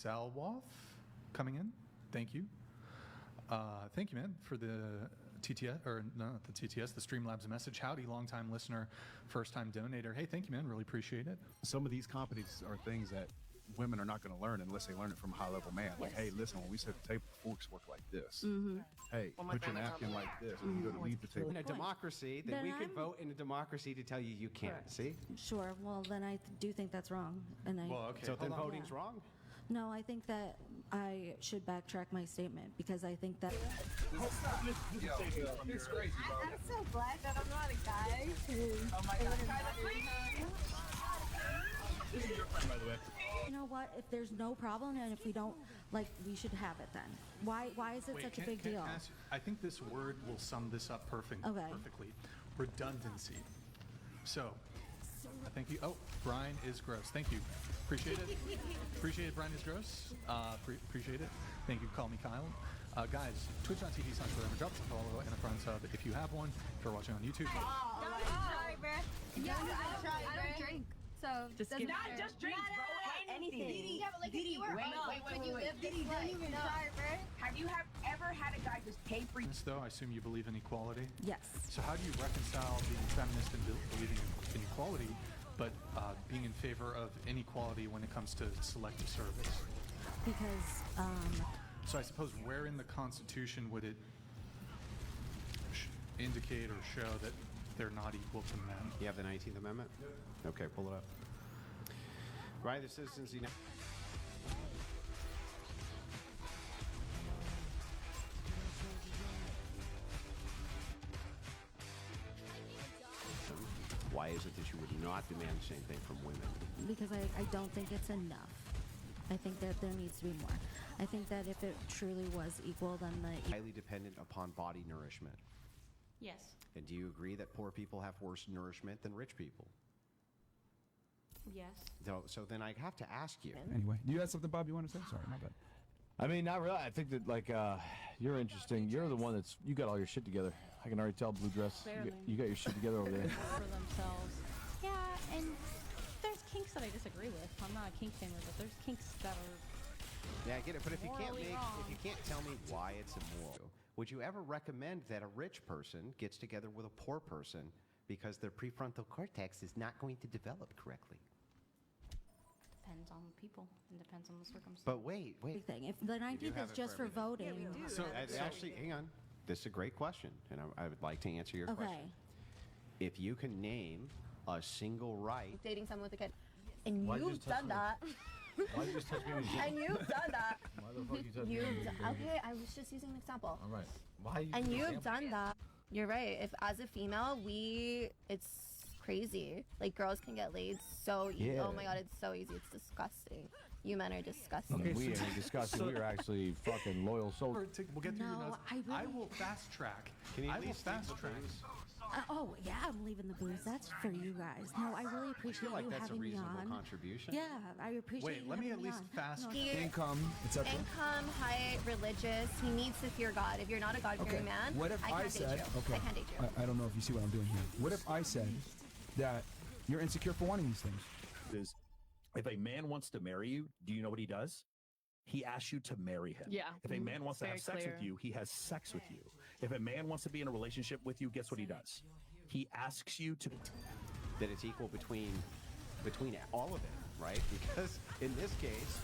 Salwoth coming in. Thank you. Thank you, man, for the TTS, or no, not the TTS, the Streamlabs message. Howdy, long-time listener, first-time donator. Hey, thank you, man. Really appreciate it. Some of these competencies are things that women are not going to learn unless they learn it from a high-level man. Like, hey, listen, when we set the table, forks work like this. Hey, put your napkin like this. When you go to leave the table. In a democracy, then we could vote in a democracy to tell you you can't. See? Sure. Well, then I do think that's wrong. And Well, okay. So then hold on. voting's wrong? No, I think that I should backtrack my statement because I think that. It's crazy, bro. I'm so glad that I'm not a guy. Oh my god. This is your friend, by the way. You know what? If there's no problem and if we don't, like, we should have it then. Why is it Wait, such a big deal? I think this word will sum this up perfectly. Redundancy. So, thank you. Oh, Brian is gross. Thank you. Appreciate it. Appreciate it, Brian is gross. Appreciate it. Thank you. Call me Kyle. Guys, twitch.tv/whatever. Drop us a follow and a friend sub if you have one. If you're watching on YouTube. Sorry, bro. Yeah, I don't drink. So just not just drinks, bro. Anything. Yeah, but like if you were when you live this life, don't even try, bro. Have you ever had a guy just pay for you? Though, I assume you believe in equality. Yes. So how do you reconcile being feminist and believing in equality, but being in favor of inequality when it comes to selective service? Because. So I suppose where in the Constitution would it indicate or show that they're not equal to men? You have the 19th Amendment? Okay, pull it up. Right, the Citizens United. Why is it that you would not demand the same thing from women? Because I don't think it's enough. I think that there needs to be more. I think that if it truly was equal, then the... Highly dependent upon body nourishment. Yes. And do you agree that poor people have worse nourishment than rich people? Yes. So then I have to ask you. Anyway, do you have something, Bob, you want to say? Sorry, my bad. I mean, not really. I think that, like, you're interesting. You're the one that's, you got all your shit together. I can already tell, blue dress. You got your shit together over there. For themselves. Yeah, and there's kinks that I disagree with. I'm not a kink famer, but there's kinks that are... Yeah, I get it. But if you Morally can't tell me why it's immoral, would you ever recommend that a rich person gets together with a poor person because their prefrontal cortex is not going to develop correctly? Depends on people and depends on the circumstance. But wait. Thing. If the 19th is just for voting... Yeah, we do. So Actually, hang on. This is a great question, and I would like to answer your question. If you can name a single right... Dating someone with a kid. And you've done that. Why did you just touch me with And you've done that. Why the fuck you touch me? Okay, I was just using an example. All right. Why you And you've done that. You're right. If as a female, it's crazy. Like girls can get laid so easy. Yeah. Oh my god, it's so easy. It's disgusting. You men are disgusting. Okay, we ain't disgusting. We are actually fucking loyal soldiers. We'll get through your No, notes. I will fast track. Can you I at will least fast track. oh, yeah, I'm leaving the booze. That's for you guys. No, I really I appreciate feel like you that's a having me reasonable on. contribution. Yeah, I appreciate Wait, let me at least fast Income, etc. Income, height, religious. He needs to fear God. If you're not a God-fearing man, What if I I can't said, date you. okay, I can't date you. I don't know if you see what I'm doing here. What if I said that you're insecure for wanting these things? Is if a man wants to marry you, do you know what he does? He asks you to marry him. Yeah. If a man wants to have Very sex clear. with you, he has sex with you. If a man wants to be in a relationship with you, guess what he does? He asks you to... That it's equal between all of it, right? Because in this case,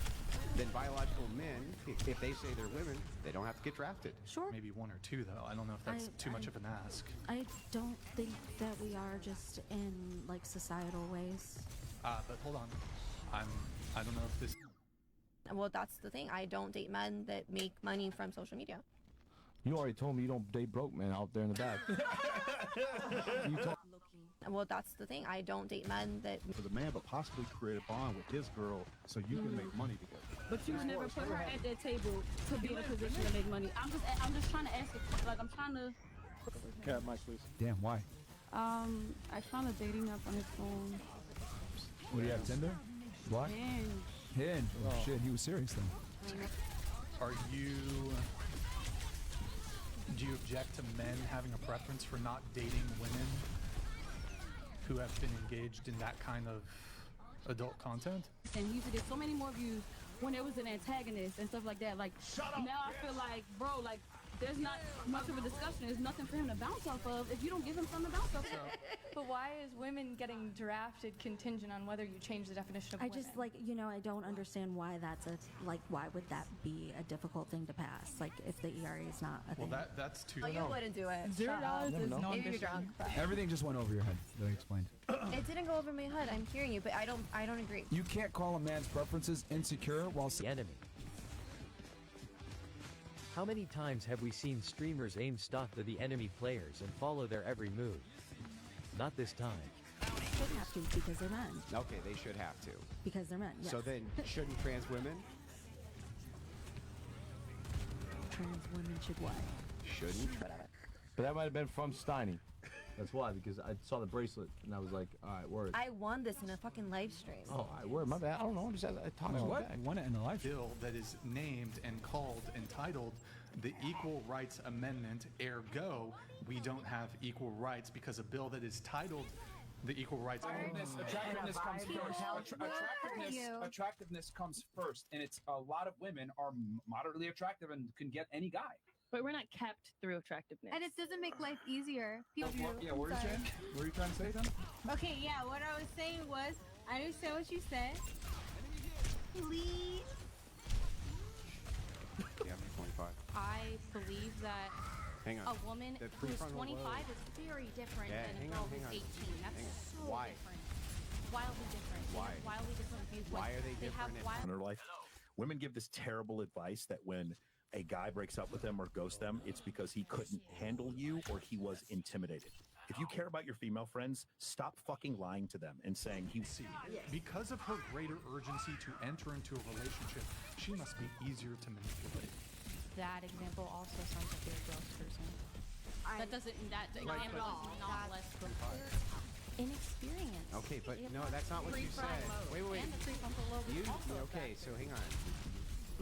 then biological men, if they say they're women, they don't have to get drafted. Sure. Maybe one or two, though. I don't know if that's too much of an ask. I don't think that we are just in, like, societal ways. But hold on. I don't know if this... Well, that's the thing. I don't date men that make money from social media. You already told me you don't date broke men out there in the back. Well, that's the thing. I don't date men that... For the man, but possibly create a bond with his girl so you can make money together. But you would never put her at that table to be in a position to make money. I'm just trying to ask it. Like I'm trying to. Cat mic, please. Damn, why? I found a dating app on his phone. What do you have, Tinder? What? And Hinge. Oh, shit, he was serious then. Are you... Do you object to men having a preference for not dating women who have been engaged in that kind of adult content? he used to get so many more views when there was an antagonist and stuff like that. Like now I feel like, bro, like there's not much of a discussion. There's nothing for him to bounce off of if you don't give him something to bounce off of. But why is women getting drafted contingent on whether you change the definition of I women? just like, you know, I don't understand why that's why would that be a difficult thing to pass? Like if the ERA is not a Well, thing. that's too. Oh, you wouldn't do it. $0 is no. Maybe you're drunk. But Everything just went over your head that I explained. it didn't go over my head. I'm hearing you, but I don't agree. You can't call a man's preferences insecure while The enemy. How many times have we seen streamers aim stock to the enemy players and follow their every move? Not this time. Shouldn't have to because they're men. Okay, they should have to. Because they're men. Yes. So then, shouldn't trans women? Trans women should what? Shouldn't. But that might have been from Steiny. That's why, because I saw the bracelet and I was like, all right, word. I won this in a fucking live stream. Oh, all right, word. My bad. I don't know. I'm just talking No, about that. won it in the life. Bill that is named and called entitled the Equal Rights Amendment. Ergo, we don't have equal rights because a bill that is titled the Equal Rights Attractiveness comes first. Attractiveness comes first, and it's a lot of women are moderately attractive and can get any guy. But we're not kept through attractiveness. And it doesn't make life easier. What were you saying? What were you trying to say then? Okay, yeah, what I was saying was, I understand what you said. Please. Yeah, 25. I believe that Hang on. a woman The who's prefrontal 25 lobe. is very different Yeah, than a hang girl on, who's hang on. 18. That's Hang on. so Why? different. Wildly different. They Why? have wildly different views. Why are they have different? wild- In her life, women give this terrible advice that when a guy breaks up with them or ghosts them, it's because he couldn't handle you or he was intimidated. If you care about your female friends, stop fucking lying to them and saying he. See, because of her greater urgency to enter into a relationship, she must be easier to manipulate. That example also sounds like you're a gross person. That doesn't. That example is not less gross. Inexperience. Okay, but no, that's not what you said. Wait. And the prefrontal lobe is also Okay, so hang on.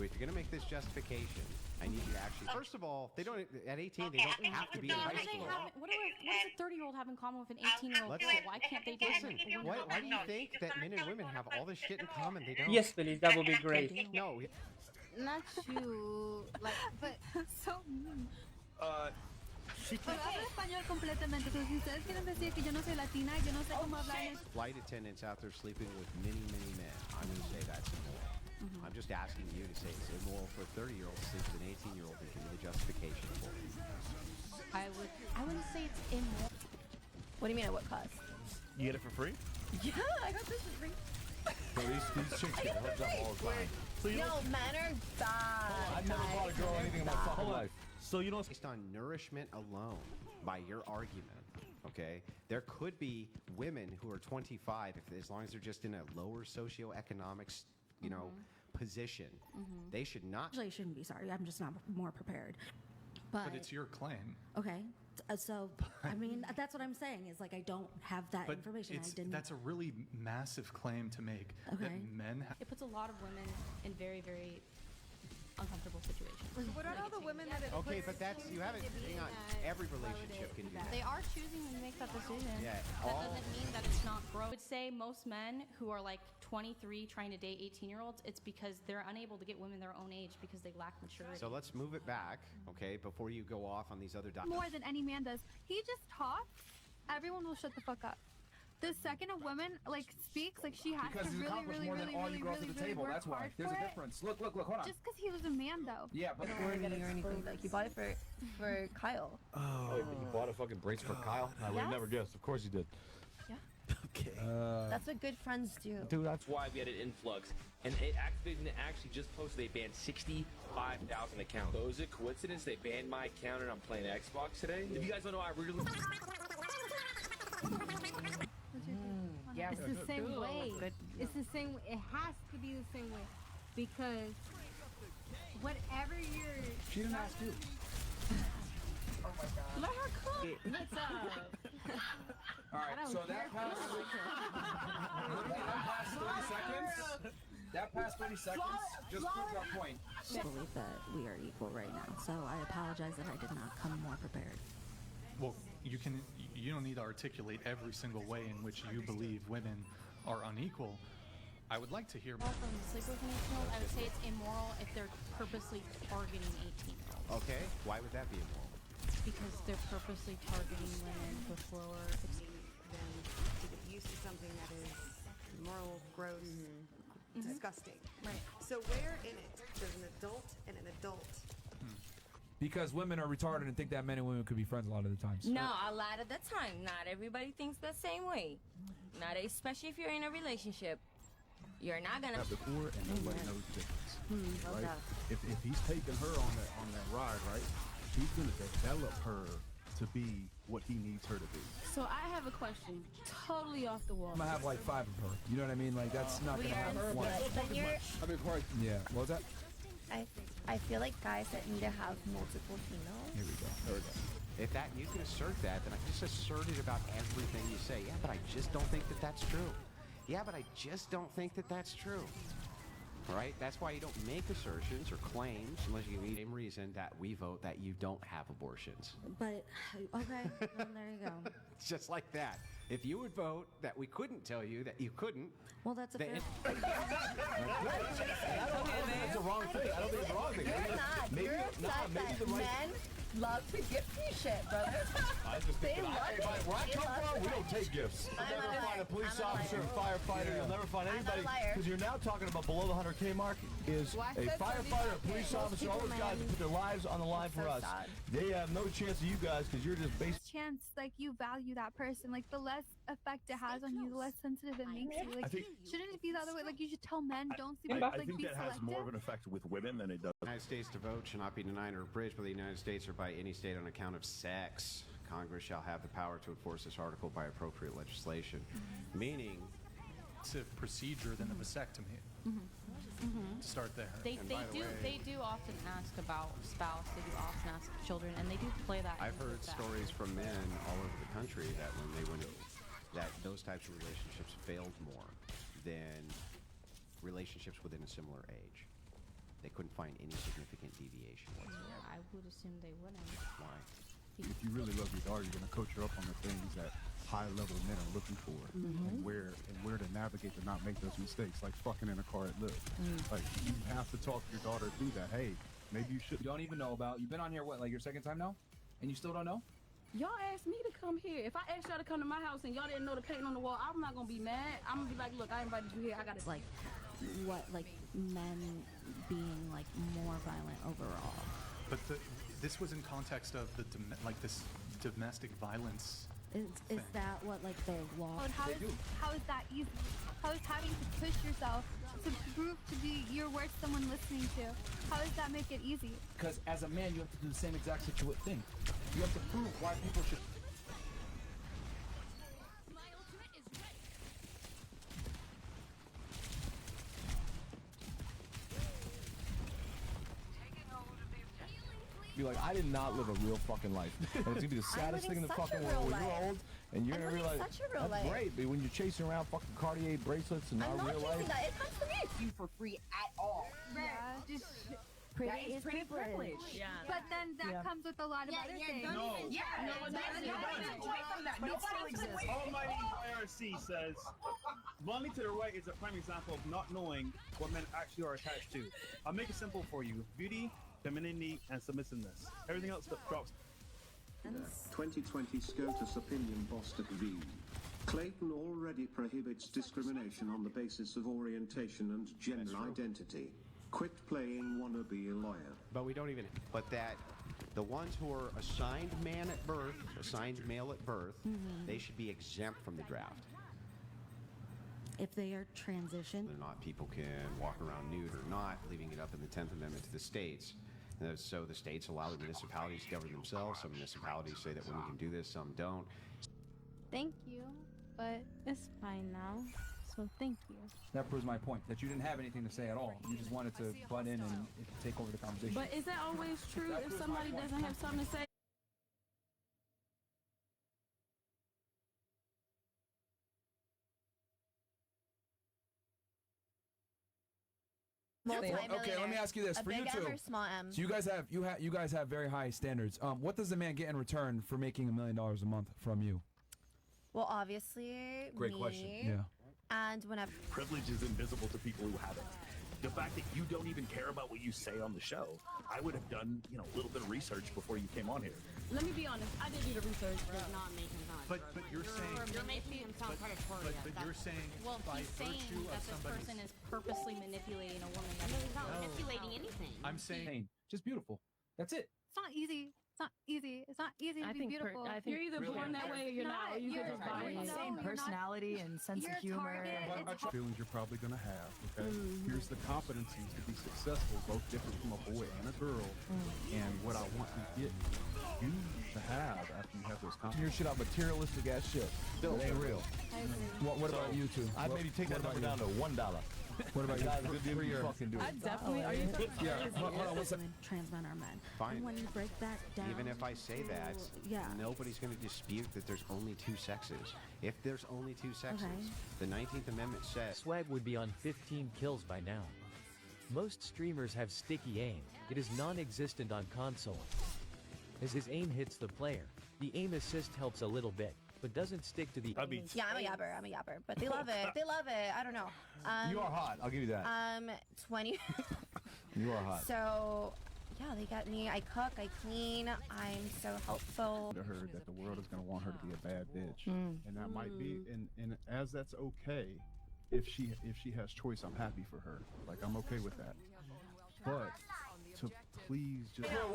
If you're gonna make this justification, I need you to actually. First of all, they don't at 18. They don't have to be in high school. What does a 30-year-old have in common with an 18-year-old girl? Why can't they date? Listen, why do you think that men and women have all this shit in common? They don't. Yes, please. That would be great. No. Not you. Like, but so mean. Pero hablo español completamente. Entonces, si ustedes quieren decir que yo no soy latina, yo no sé cómo hablar. Flight attendants out there sleeping with many men. I'm going to say that's immoral. I'm just asking you to say it's immoral for a 30-year-old to sleep with an 18-year-old and give me the justification for it. I wouldn't say it's immoral. What do you mean at what cost? You get it for free? Yeah, I got this for free. So these chicks get hooked up all the time. Yo, men are bad. I never bought a girl anything in my fucking life. So you don't. Based on nourishment alone, by your argument, okay, there could be women who are 25, as long as they're just in a lower socioeconomic, position, they should not. Actually, I shouldn't be sorry. I'm just not more prepared. But it's your claim. Okay. So, I mean, that's what I'm saying is like I don't have that But information. I didn't. that's a really massive claim to make. Okay. That men It puts a lot of women in very, very uncomfortable situations. What are all the women that it Okay, puts but that's you haven't. Hang on. Every relationship can do that. They are choosing to make that decision. Yeah, That doesn't mean that it's not growth. I would say most men who are like 23 trying to date 18-year-olds, it's because they're unable to get women their own age because they lack maturity. So let's move it back, okay, before you go off on these other more than any man does. He just talks, everyone will shut the fuck up. The second a woman like speaks, like she has Because to he's really, accomplished really, more than really, all really, you girls really, at the really table. work That's why. hard There's for a it. difference. Look, hold on. Just because he was a man, though. Yeah, but Or anything. Like you bought it for Kyle. Oh, you bought a fucking brace for Kyle? I would have Yes. never guessed. Of course you did. Okay. That's what good friends do. Dude, that's Why we had an influx, and it actually just posted they banned 65,000 accounts. So is it coincidence they banned my account and I'm playing Xbox today? If you guys don't know, I really. Yeah, it's the same way. It's the same. It has to be the same way, because whatever you're. She didn't ask you. Let her cook. What's up? All right, so that passed. That passed 30 seconds. That past 30 seconds just proved our point. I believe that we are equal right now. So I apologize that I did not come more prepared. Well, you don't need to articulate every single way in which you believe women are unequal. I would like to hear more. From sleep with an 18-year-old, I would say it's immoral if they're purposely targeting 18-year-olds. Okay, why would that be immoral? Because they're purposely targeting women with lower Then to get used to something that is immoral, gross, disgusting. Right. So where in it does an adult and an adult? Because women are retarded and think that men and women could be friends a lot of the times. No, a lot of the time. Not everybody thinks the same way. Not especially if you're in a relationship. You're not gonna. Before and nobody knows the difference, right? Okay. If he's taking her on that ride, right? He's gonna develop her to be what he needs her to be. So I have a question, totally off the wall. I'm gonna have like 5 of her. You know what I mean? Like that's not gonna happen. One. But you're, I mean, quite. Yeah. What was that? I feel like guys that need to have multiple females. Here we go. There we go. If that you can assert that, then I just assert it about everything you say. Yeah, but I just don't think that that's true. Yeah, but I just don't think that that's true. All right? That's why you don't make assertions or claims unless you give me a reason that we vote that you don't have abortions. But, okay, well, there you go. It's just like that. If you would vote that we couldn't tell you that you couldn't, well, that's a then fair. I don't think it's the wrong thing. I don't think it's the wrong thing. You're not. Maybe, You're upset maybe that the right. men love to gift me shit, brother. I just think They that love it. where I They come love from, it. we don't take gifts. You'll I'm never a find liar. a police I'm a officer, liar. firefighter. You'll never find I'm not a anybody. liar. Because you're now talking about below the 100K mark is Well, I a said firefighter, a police most officer, all people, those guys man. that put their lives on the line for so us. sad. They have no chance of you guys because you're just based. Chance, like you value that person, like the less effect it has on you, the less sensitive it makes you. Like, shouldn't it be the other way? Like you should tell men, don't sleep with, I like think be that has selective. more of an effect with women than it does. the United States to vote shall not be denied or abridged by the United States or by any state on account of sex. Congress shall have the power to enforce this article by appropriate legislation. Meaning, It's a procedure than a vasectomy. Start there. They do often ask about spouse. They do often ask children, and they do play that. I've into heard that. stories from men all over the country that when they went, that those types of relationships failed more than relationships within a similar age. They couldn't find any significant deviation whatsoever. Yeah, I would assume they wouldn't. Why? If you really love your daughter, you're gonna coach her up on the things that high-level men are looking for, and where to navigate to not make those mistakes, like fucking in a car at Lyft. Like you have to talk to your daughter through that. Hey, maybe you should. You don't even know about. You've been on here what, like your second time now, and you still don't know? Y'all asked me to come here. If I asked y'all to come to my house and y'all didn't know the paint on the wall, I'm not gonna be mad. I'm gonna be like, look, I invited you here. I gotta Like, what, like men being like more violent overall. But this was in context of the this domestic violence. Is that what like the law? How is that easy? How is having to push yourself to prove to be you're worth someone listening to? How does that make it easy? Because as a man, you have to do the same exact thing. You have to prove why people should. Be like, I did not live a real fucking life. And it's gonna be the saddest thing in the living such fucking a world real when you're life. old and you're I'm gonna living realize such a real that's life. great, but when you're chasing around fucking Cartier bracelets and I'm not not real chasing life. that. It comes to me. You for free at all. Yeah, just That is pretty privilege. Yeah. but then that comes with a lot of other things. Almighty IRC says, blindly to the right is a prime example of not knowing what men actually are attached to. I'll make it simple for you. Beauty, femininity, and submissiveness. Everything else drops. 2020 SCOTUS opinion Boston v. Clayton already prohibits discrimination on the basis of orientation and gender identity. Quit playing wanna be a lawyer. But we don't even. But that the ones who are assigned man at birth, assigned male at birth, they should be exempt from the draft. If they are transitioned, Whether or not people can walk around nude or not, leaving it up in the 10th Amendment to the states. So the states allow the municipalities to govern themselves. Some municipalities say that women can do this, some don't. Thank you, but it's fine now. So thank you. That proves my point that you didn't have anything to say at all. You just wanted to butt in and take over the conversation. But is that always true if somebody doesn't have something to say? Okay, let me ask you this: for you two, Small M. so you guys have very high standards. What does the man get in return for making $1 million a month from you? Well, obviously, Great me, question. Yeah. And whenever Privilege is invisible to people who have it. The fact that you don't even care about what you say on the show, I would have done, a little bit of research before you came on here. Let me be honest. I did do the research. Does not make him sound. But you're saying You're making him sound predatory. but you're saying Well, by he's saying virtue that of this somebody's person is purposely manipulating a woman. No, he's not manipulating anything. I'm saying Just beautiful. That's it. It's not easy. It's not easy. It's not easy to be beautiful. You're either born that way or you're not. Or you could just buy it. Same personality and sense of humor. Feelings you're probably going to have. Okay, here's the competencies to be successful, both different from a boy and a girl, and what I want to get you to have after you have those competencies. Your shit out materialistic ass shit. Still, it ain't real. I agree. What about you two? I'd maybe take that number down to $1. What about you? Good deal for you fucking do it. I definitely. Are you? Yeah. Hold on, what's that? Trans men are men. Fine. And when you break that down, Even if I say that, yeah. nobody's going to dispute that there's only two sexes. If there's only two sexes, the 19th Amendment says Swag would be on 15 kills by now. Most streamers have sticky aim. It is non-existent on console. As his aim hits the player, the aim assist helps a little bit, but doesn't stick to the... Yeah, I'm a yapper, but they love it. They love it. I don't know. You are hot. I'll give you that. 20. You are hot. So, yeah, they got me. I cook, I clean, I'm so helpful. To her that the world is going to want her to be a bad bitch, and that might be, and as that's okay, if she has choice, I'm happy for her. Like, I'm okay with that. But to please just. If I'm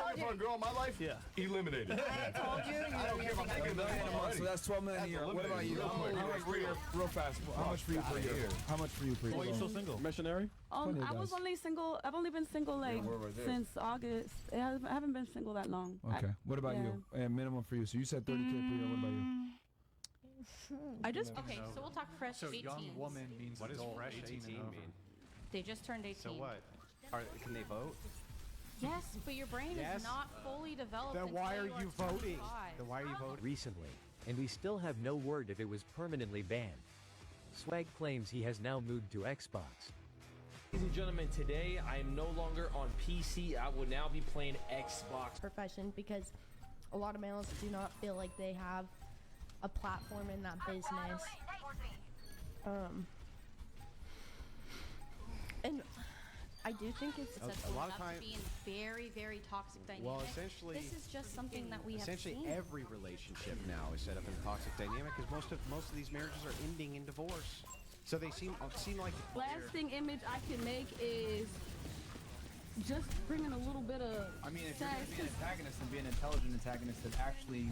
looking for a girl in my life, eliminated. I told you. I don't care if I'm making $1 million a month. So that's 12 million a year. What about you? How much for you? Real fast. How much for you per year? How much for you per year? Why are you still single? Missionary? I was only single. I've only been single since August. I haven't been single that long. Okay. What about you? And minimum for you. So you said 30K per year. What about you? I just Okay, so we'll talk fresh so 18s. young woman means what does adult, fresh 18 18 and over. mean? They just turned 18. So what? Can they vote? Yes, but your brain is not fully developed. Then until why are you you voting? Then why are you voting? Recently, and we still have no word if it was permanently banned. Swag claims he has now moved to Xbox. Ladies and gentlemen, today I am no longer on PC. I will now be playing Xbox. Profession, because a lot of males do not feel like they have a platform in that business. And I do think it's a lot of times being very, very toxic dynamic. Well, essentially, this is just something that we have essentially seen. every relationship now is set up in a toxic dynamic because most of these marriages are ending in divorce. So they seem like lasting image I can make is just bringing a little bit of. I mean, if you're going to be an antagonist and be an intelligent antagonist that actually,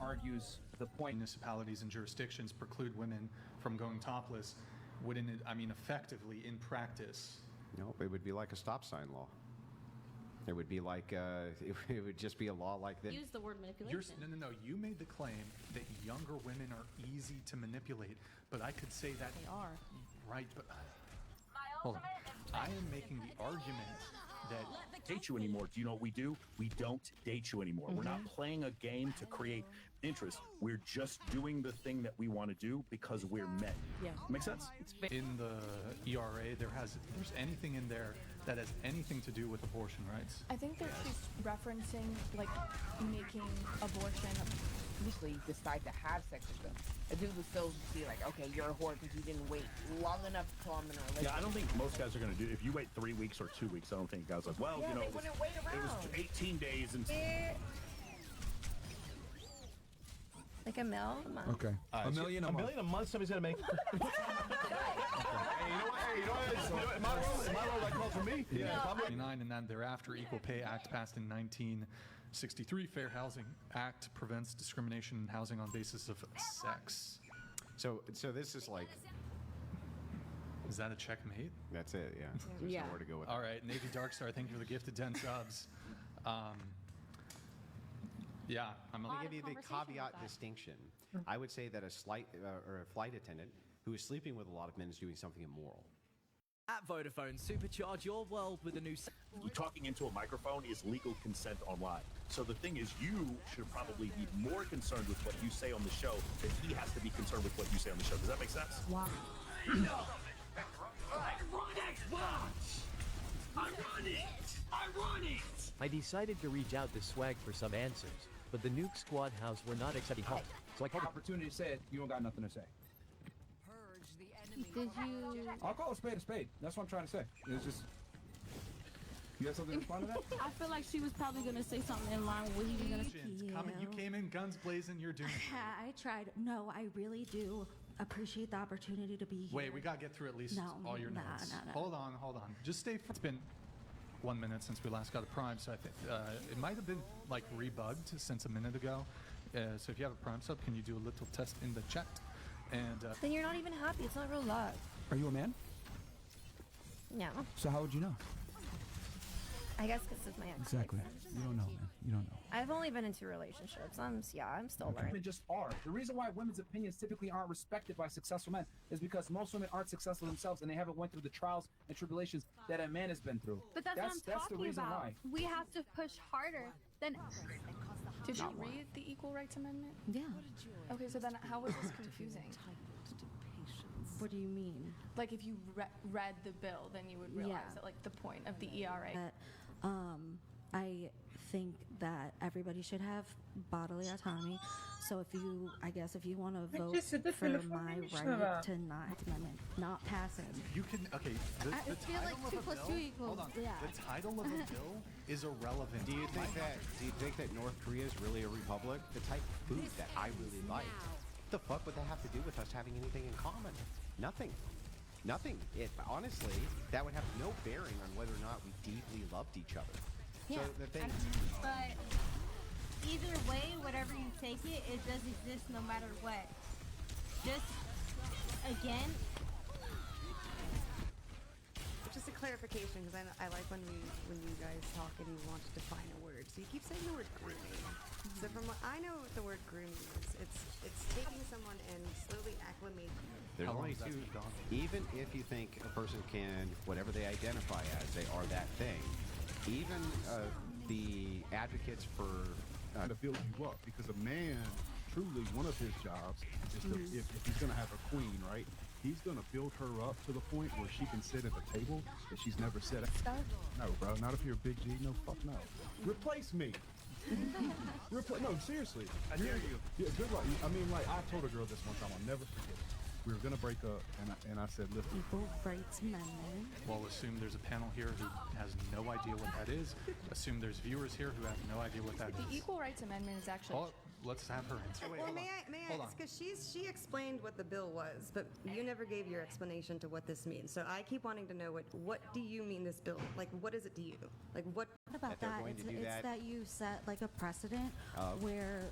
argues the point. Municipalities and jurisdictions preclude women from going topless. Wouldn't it? I mean, effectively in practice. No, it would be like a stop sign law. It would be like it would just be a law like that. Use the word manipulation. No. You made the claim that younger women are easy to manipulate, but I could say that they are. Right, but hold on. I am making the argument that date you anymore. Do you know what we do? We don't date you anymore. We're not playing a game to create interest. We're just doing the thing that we want to do because we're men. Yeah. Make sense? in the ERA, there's anything in there that has anything to do with abortion rights. I think that she's referencing like making abortion. Usually decide to have sex with them. A dude would still be like, okay, you're a whore because you didn't wait long enough to call him in a relationship. Yeah, I don't think most guys are going to do. If you wait 3 weeks or 2 weeks, I don't think guys are like, well, Yeah, they it was wouldn't wait around. 18 days and. Like a mil a month. Okay. A million a month. Somebody's got to make. Hey, you know what? In my world, that calls for me. Yeah. 29, and then thereafter, Equal Pay Act passed in 1963. Fair Housing Act prevents discrimination in housing on basis of sex. So this is like. Is that a checkmate? That's it. Yeah. There's nowhere to go with. All right, Navy Darkstar, thank you for the gift of 10 subs. Yeah, I'm going to give you the caveat distinction. I would say that a flight attendant who is sleeping with a lot of men is doing something immoral. At Vodafone, supercharge your world with a new... Talking into a microphone is legal consent online. So the thing is, you should probably be more concerned with what you say on the show than he has to be concerned with what you say on the show. Does that make sense? Wow. I run it! I decided to reach out to Swag for some answers, but the Nuke Squad house were not accepting help, so I called. Opportunity said you don't got nothing to say. Did you? I'll call a spade a spade. That's what I'm trying to say. It's just. You have something to respond to that? I feel like she was probably gonna say something in line with what he was gonna say. You came in guns blazing. You're doing it. I tried. No, I really do appreciate the opportunity to be here. Wait, we gotta get through at least all your notes. Hold on. Just stay. It's been 1 minute since we last got a prime, so I think it might have been like rebugged since a minute ago. So if you have a prime sub, can you do a little test in the chat? And Then you're not even happy. It's not real love. Are you a man? No. So how would you know? I guess because it's my ex. Exactly. You don't know, man. You don't know. I've only been in 2 relationships. I'm still learning. Women just are. The reason why women's opinions typically aren't respected by successful men is because most women aren't successful themselves and they haven't went through the trials and tribulations that a man has been through. But that's what I'm the talking reason about. why. We have to push harder than. Did you read the Equal Rights Amendment? Yeah. Okay, so then how was this confusing? What do you mean? Like if you read the bill, then you would realize that like the point of the ERA. I think that everybody should have bodily autonomy. So if you want to vote for my right to not pass it. you can. Okay. The feel like title 2 of a plus bill. 2 equals. Hold on. Yeah. The title of a bill is irrelevant. Do you think that North Korea is really a republic? The type of food that I really like. What the fuck would that have to do with us having anything in common? Nothing. Honestly, that would have no bearing on whether or not we deeply loved each other. Yeah. So the thing. But either way, whatever you take it, it does exist no matter what. Just again. Just a clarification, because I like when you guys talk and you want to define a word. So you keep saying the word grooming. So from what I know, what the word grooming is, it's taking someone and slowly acclimating. There's only two. Even if you think a person can, whatever they identify as, they are that thing. Even the advocates for to build you up, because a man, truly, one of his jobs is to, if he's going to have a queen, right? He's going to build her up to the point where she can sit at a table that she's never sat at. No, bro, not if you're a big G. No, fuck no. Replace me. No, seriously. I dare you. Yeah, good luck. I mean, like, I told a girl this one time, I'll never forget it. We were gonna break up, and I said, listen. Equal Rights Amendment. Well, assume there's a panel here who has no idea what that is. Assume there's viewers here who have no idea what that is. The Equal Rights Amendment is actually. Oh, let's have her answer. Well, may I? Because she explained what the bill was, but you never gave your explanation to what this means. So I keep wanting to know what do you mean this bill? Like, what is it to you? Like, what about that? It's that you set like a precedent where,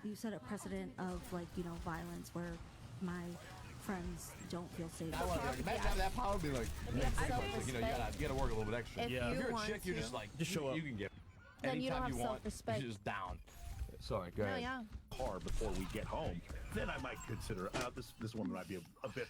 you set a precedent of like violence where my friends don't feel safe. Imagine having that power, be like, you gotta work a little bit extra. If If you're a want chick, you're just like, just show up. You can get. Then you don't Anytime have you want, self-respect. you're just down. Sorry, go ahead. yeah. Car before we get home, then I might consider this woman might be a bit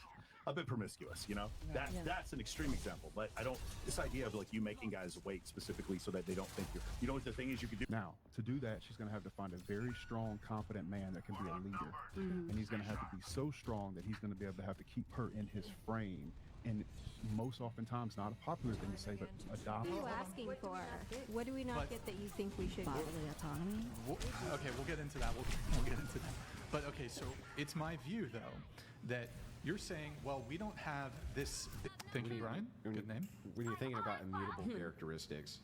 promiscuous, you know. That's an extreme example, but I don't. This idea of like you making guys wait specifically so that they don't think you're. You know what the thing is you could do. Now, to do that, she's going to have to find a very strong, competent man that can be a leader. And he's going to have to be so strong that he's going to be able to have to keep her in his frame. And most oftentimes, not a popular thing to say, but adopt. What are you asking for? What do we not get that you think we should bodily get? autonomy. Okay, we'll get into that. We'll get into that. But okay, so it's my view though that you're saying, well, we don't have this. Thank you, Brian. Good name. When you're thinking about immutable characteristics,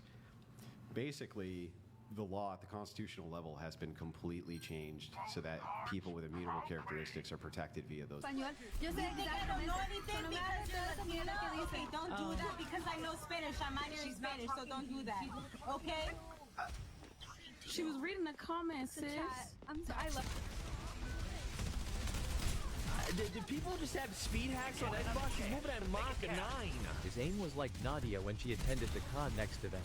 basically, the law at the constitutional level has been completely changed so that people with immutable characteristics are protected via those. Español. Yo sé exactamente. No know anything because okay, don't do that because I know Spanish. I'm minor in Spanish, so don't do that. Okay? She was reading the comments, sis. I'm sorry. I love. Did people just have speed hacks on Xbox? She's moving at Mach 9. His aim was like Nadia when she attended the con next to them.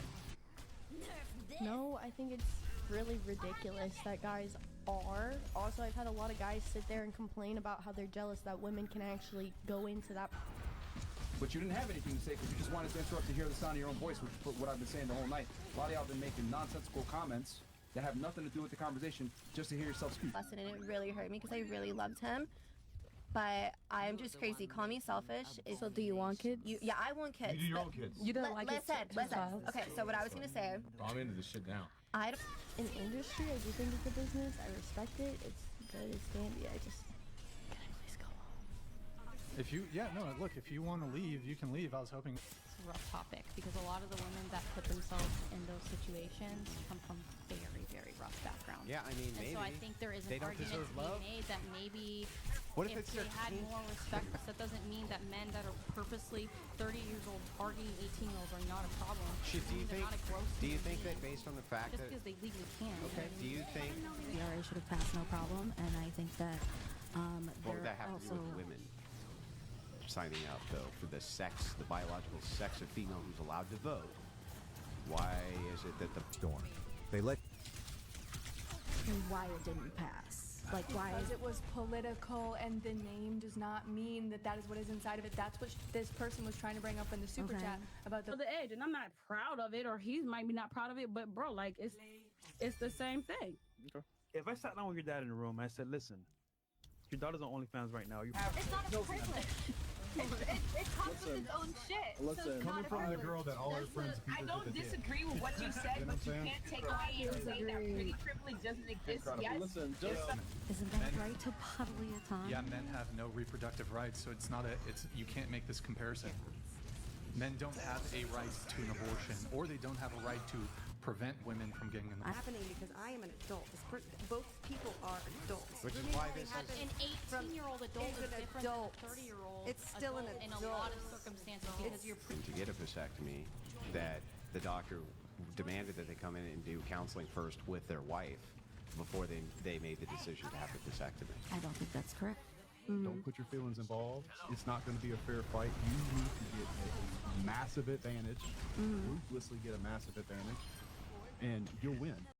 No, I think it's really ridiculous that guys are. Also, I've had a lot of guys sit there and complain about how they're jealous that women can actually go into that. But you didn't have anything to say because you just wanted to interrupt to hear the sound of your own voice, which is what I've been saying the whole night. A lot of y'all have been making nonsensical comments that have nothing to do with the conversation just to hear yourself speak. Lesson, and it really hurt me because I really loved him. But I'm just crazy. Call me selfish. So do you want kids? Yeah, I want kids. You do your own kids. You don't like listen. child. Okay, so what I was gonna say. I'm into this shit now. In industry, I do think it's a business. I respect it. It's good. It's dandy. I just. Can I please go home? If you, yeah, no, look, if you want to leave, you can leave. I was hoping. It's a rough topic because a lot of the women that put themselves in those situations come from very, very rough backgrounds. Yeah, I mean, maybe. And so I think there is an they don't argument deserve to be love. made that maybe What if if it's they their had kink? more respect, that doesn't mean that men that are purposely 30 years old targeting 18-year-olds are not a problem. Shit, do you They're think? not a gross Do you human think that being. based on the fact Just that? because they legally can. Okay. Do you think? The ERA should have passed no problem, and I think that What would they're that have to do also with women signing up though for the sex, the biological sex of female who's allowed to vote? Why is it that the storm? They let. and why it didn't pass. Like why? Because it was political, and the name does not mean that that is what is inside of it. That's what this person was trying to bring up in the super chat about the age, and I'm not proud of it, or he might be not proud of it, but bro, like it's the same thing. If I sat down with your dad in the room, I said, "Listen, your daughter's on OnlyFans right now. It's not a privilege. It comes with its own shit. Listen, coming from the girl that all her friends beat I her don't to the disagree with what you said, You know but you what I'm can't take away and say that pretty privilege doesn't exist. Yes. Listen, Isn't that right to bodily autonomy? Yeah, men have no reproductive rights, so it's not a. It's you can't make this comparison. Men don't have a right to an abortion, or they don't have a right to prevent women from getting an abortion. happening because I am an adult. Both people are adults. Which is Grooming why only this is- happens An 18-year-old adult is is an different adult. than a 30-year-old. It's still an adult in a lot of adult. circumstances because you're to get a vasectomy, that the doctor demanded that they come in and do counseling first with their wife before they made the decision to have the vasectomy. I don't think that's correct. Don't put your feelings involved. It's not going to be a fair fight. You need to get a massive advantage, ruthlessly get a massive advantage, and you'll win.